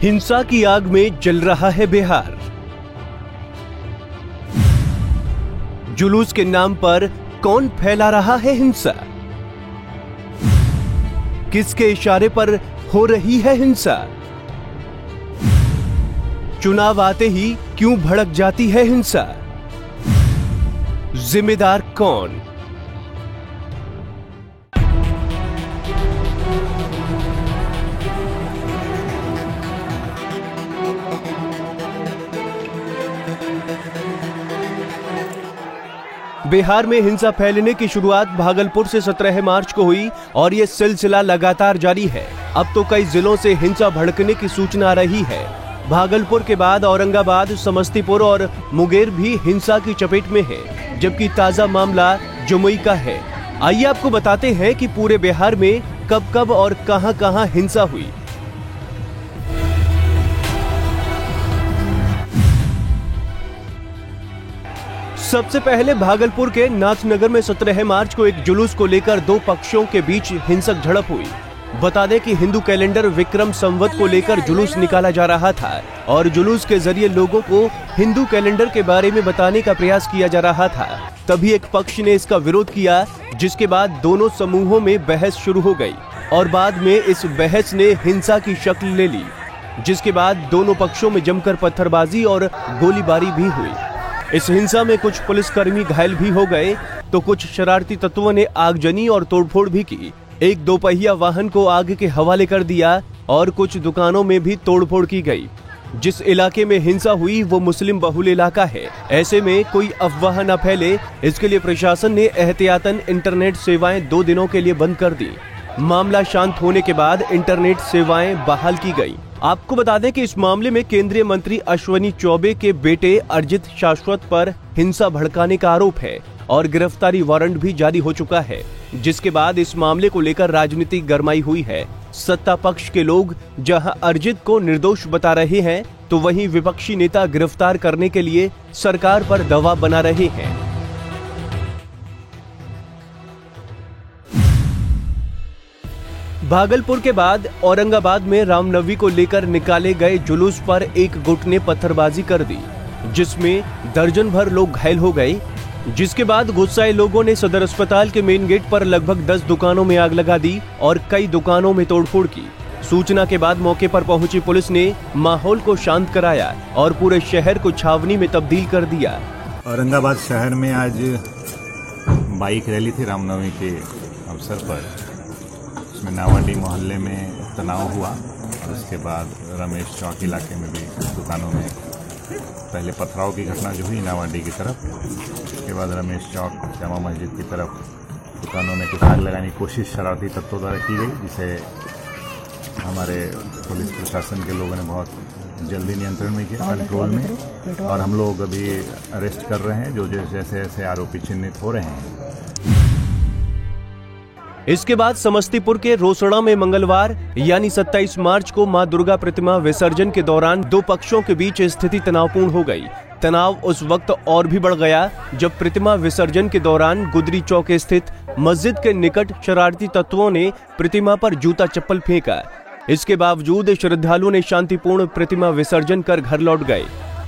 हिंसा की आग में जल रहा है बिहार। जुलूस के नाम पर कौन फैला रहा है हिंसा? किसके इशारे पर हो रही है हिंसा? चुनाव आते ही क्यों भड़क जाती है हिंसा? जिम्मेदार कौन? बिहार में हिंसा फैलने की शुरुआत भागलपुर से 17 मार्च को हुई और ये सिलसिला लगातार जारी है। अब तो कई जिलों से हिंसा भड़कने की सूचना आ रही है। भागलपुर के बाद औरंगाबाद, समस्तीपुर और मुंगेर भी हिंसा की चपेट में है, जबकि ताजा मामला जमुई का है। आइए आपको बताते हैं कि पूरे बिहार में कब कब और कहां-कहां हिंसा हुई। सबसे पहले भागलपुर के नाथनगर में 17 मार्च को एक जुलूस को लेकर दो पक्षों के बीच हिंसक झड़प हुई। बता दें कि हिंदू कैलेंडर विक्रम संवत को लेकर जुलूस निकाला जा रहा था और जुलूस के जरिए लोगों को हिंदू कैलेंडर के बारे में बताने का प्रयास किया जा रहा था। तभी एक पक्ष ने इसका विरोध किया, जिसके बाद दोनों समूहों में बहस शुरू हो गई और बाद में इस बहस ने हिंसा की शक्ल ले ली, जिसके बाद दोनों पक्षों में जमकर पत्थरबाजी और गोलीबारी भी हुई। इस हिंसा में कुछ पुलिसकर्मी घायल भी हो गए तो कुछ शरारती तत्वों ने आगजनी और तोड़फोड़ भी की। एक दोपहिया वाहन को आग के हवाले कर दिया और कुछ दुकानों में भी तोड़फोड़ की गई। जिस इलाके में हिंसा हुई वो मुस्लिम बहुल इलाका है। ऐसे में कोई अफवाह न फैले, इसके लिए प्रशासन ने एहतियातन इंटरनेट सेवाएं 2 दिनों के लिए बंद कर दी। मामला शांत होने के बाद इंटरनेट सेवाएं बहाल की गई। आपको बता दें कि इस मामले में केंद्रीय मंत्री अश्विनी चौबे के बेटे अर्जित शाश्वत पर हिंसा भड़काने का आरोप है और गिरफ्तारी वारंट भी जारी हो चुका है, जिसके बाद इस मामले को लेकर राजनीतिक गरमाई हुई है। सत्ता पक्ष के लोग जहां अर्जित को निर्दोष बता रहे हैं, तो वहीं विपक्षी नेता गिरफ्तार करने के लिए सरकार पर दबाव बना रहे हैं। भागलपुर के बाद औरंगाबाद में रामनवमी को लेकर निकाले गए जुलूस पर एक गुट ने पत्थरबाजी कर दी, जिसमें दर्जन भर लोग घायल हो गए। जिसके बाद गुस्साए लोगों ने सदर अस्पताल के मेन गेट पर लगभग 10 दुकानों में आग लगा दी और कई दुकानों में तोड़फोड़ की। सूचना के बाद मौके पर पहुंची पुलिस ने माहौल को शांत कराया और पूरे शहर को छावनी में तब्दील कर दिया। औरंगाबाद शहर में आज बाइक रैली थी रामनवमी के अवसर पर। उसमें नावाडी मोहल्ले में तनाव हुआ और उसके बाद रमेश चौक इलाके में भी दुकानों में पहले पथराव की घटना जो हुई नावाडी की तरफ, उसके बाद रमेश चौक जामा मस्जिद की तरफ दुकानों में कुछ आग लगाने की कोशिश शरारती तत्वों द्वारा की गई, जिसे हमारे पुलिस प्रशासन के लोगों ने बहुत जल्दी नियंत्रण में किया, कंट्रोल में। और हम लोग अभी अरेस्ट कर रहे हैं जो जैसे जैसे आरोपी चिन्हित हो रहे हैं। इसके बाद समस्तीपुर के रोसड़ा में मंगलवार यानी 27 मार्च को मां दुर्गा प्रतिमा विसर्जन के दौरान दो पक्षों के बीच स्थिति तनावपूर्ण हो गई। तनाव उस वक्त और भी बढ़ गया जब प्रतिमा विसर्जन के दौरान गुदरी चौक स्थित मस्जिद के निकट शरारती तत्वों ने प्रतिमा पर जूता चप्पल फेंका। इसके बावजूद श्रद्धालुओं ने शांतिपूर्ण प्रतिमा विसर्जन कर घर लौट गए।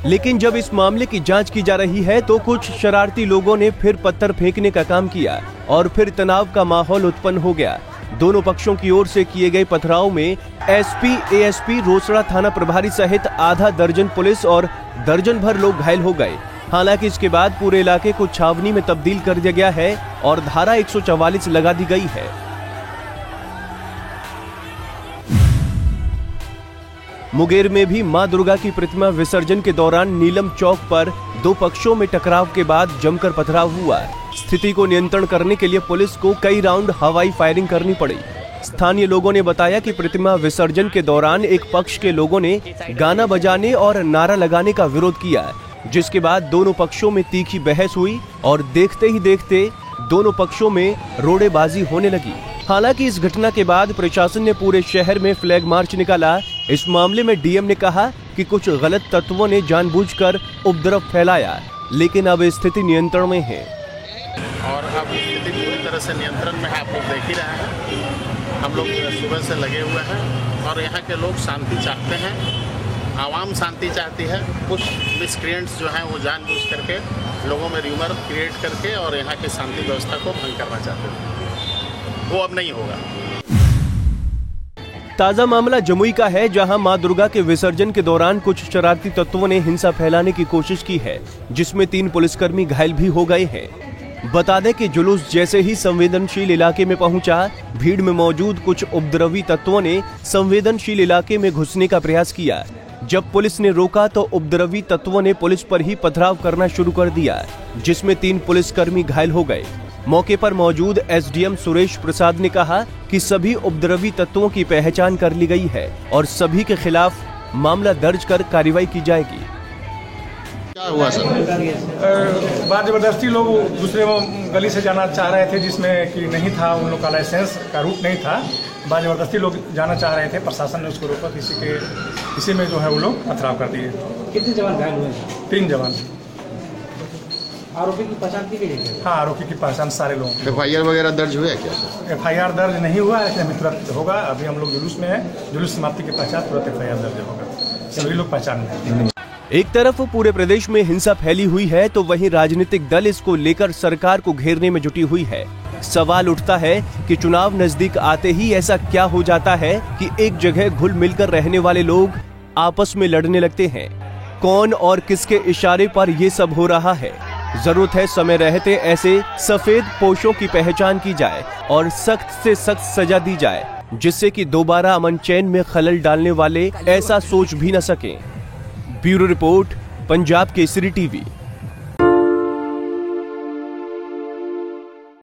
लेकिन जब इस मामले की जांच की जा रही है तो कुछ शरारती लोगों ने फिर पत्थर फेंकने का काम किया और फिर तनाव का माहौल उत्पन्न हो गया। दोनों पक्षों की ओर से किए गए पथराव में एसपी, एएसपी, रोसड़ा थाना प्रभारी सहित आधा दर्जन पुलिस और दर्जन भर लोग घायल हो गए। हालांकि इसके बाद पूरे इलाके को छावनी में तब्दील कर दिया गया है और धारा 144 लगा दी गई है। मुंगेर में भी मां दुर्गा की प्रतिमा विसर्जन के दौरान नीलम चौक पर दो पक्षों में टकराव के बाद जमकर पथराव हुआ। स्थिति को नियंत्रण करने के लिए पुलिस को कई राउंड हवाई फायरिंग करनी पड़ी। स्थानीय लोगों ने बताया कि प्रतिमा विसर्जन के दौरान एक पक्ष के लोगों ने गाना बजाने और नारा लगाने का विरोध किया, जिसके बाद दोनों पक्षों में तीखी बहस हुई और देखते ही देखते दोनों पक्षों में रोड़ेबाजी होने लगी। हालांकि इस घटना के बाद प्रशासन ने पूरे शहर में फ्लैग मार्च निकाला। इस मामले में डीएम ने कहा कि कुछ गलत तत्वों ने जानबूझकर उपद्रव फैलाया, लेकिन अब स्थिति नियंत्रण में है और अब स्थिति पूरी तरह से नियंत्रण में है। आप लोग देख ही रहे हैं, हम लोग सुबह से लगे हुए हैं और यहाँ के लोग शांति चाहते हैं, आवाम शांति चाहती है। कुछ मिसक्रिएंट्स जो हैं वो जानबूझ करके लोगों में र्यूमर क्रिएट करके और यहाँ की शांति व्यवस्था को भंग करना चाहते हैं, वो अब नहीं होगा। ताजा मामला जमुई का है, जहां मां दुर्गा के विसर्जन के दौरान कुछ शरारती तत्वों ने हिंसा फैलाने की कोशिश की है, जिसमें 3 पुलिसकर्मी घायल भी हो गए हैं। बता दें कि जुलूस जैसे ही संवेदनशील इलाके में पहुंचा, भीड़ में मौजूद कुछ उपद्रवी तत्वों ने संवेदनशील इलाके में घुसने का प्रयास किया। जब पुलिस ने रोका तो उपद्रवी तत्वों ने पुलिस पर ही पथराव करना शुरू कर दिया, जिसमें 3 पुलिसकर्मी घायल हो गए। मौके पर मौजूद एसडीएम सुरेश प्रसाद ने कहा कि सभी उपद्रवी तत्वों की पहचान कर ली गई है और सभी के खिलाफ मामला दर्ज कर कार्रवाई की जाएगी। क्या हुआ सर? बाद जबरदस्ती लोग दूसरे गली से जाना चाह रहे थे, जिसमें कि नहीं था, उन लोग का लाइसेंस का रूट नहीं था। बाद जबरदस्ती लोग जाना चाह रहे थे, प्रशासन ने उसको रोका। इसी में जो है वो लोग पथराव कर दिए। कितने जवान घायल हुए? 3 जवान। आरोपी की पहचान की गई है? हाँ, आरोपी की पहचान सारे लोगों। FIR वगैरह दर्ज हुआ क्या सर? FIR दर्ज नहीं हुआ, ऐसे हमें तुरंत होगा। अभी हम लोग जुलूस में है, जुलूस समाप्ति के पश्चात तुरंत FIR दर्ज होगा। सभी लोग पहचान में। एक तरफ पूरे प्रदेश में हिंसा फैली हुई है, तो वहीं राजनीतिक दल इसको लेकर सरकार को घेरने में जुटी हुई है। सवाल उठता है कि चुनाव नजदीक आते ही ऐसा क्या हो जाता है कि एक जगह घुल मिलकर रहने वाले लोग आपस में लड़ने लगते हैं। कौन और किसके इशारे पर ये सब हो रहा है? जरूरत है समय रहते ऐसे सफेद पोशों की पहचान की जाए और सख्त से सख्त सजा दी जाए, जिससे कि दोबारा अमन चैन में खलल डालने वाले ऐसा सोच भी न सकें। Bureau report, Punjab Kesari TV.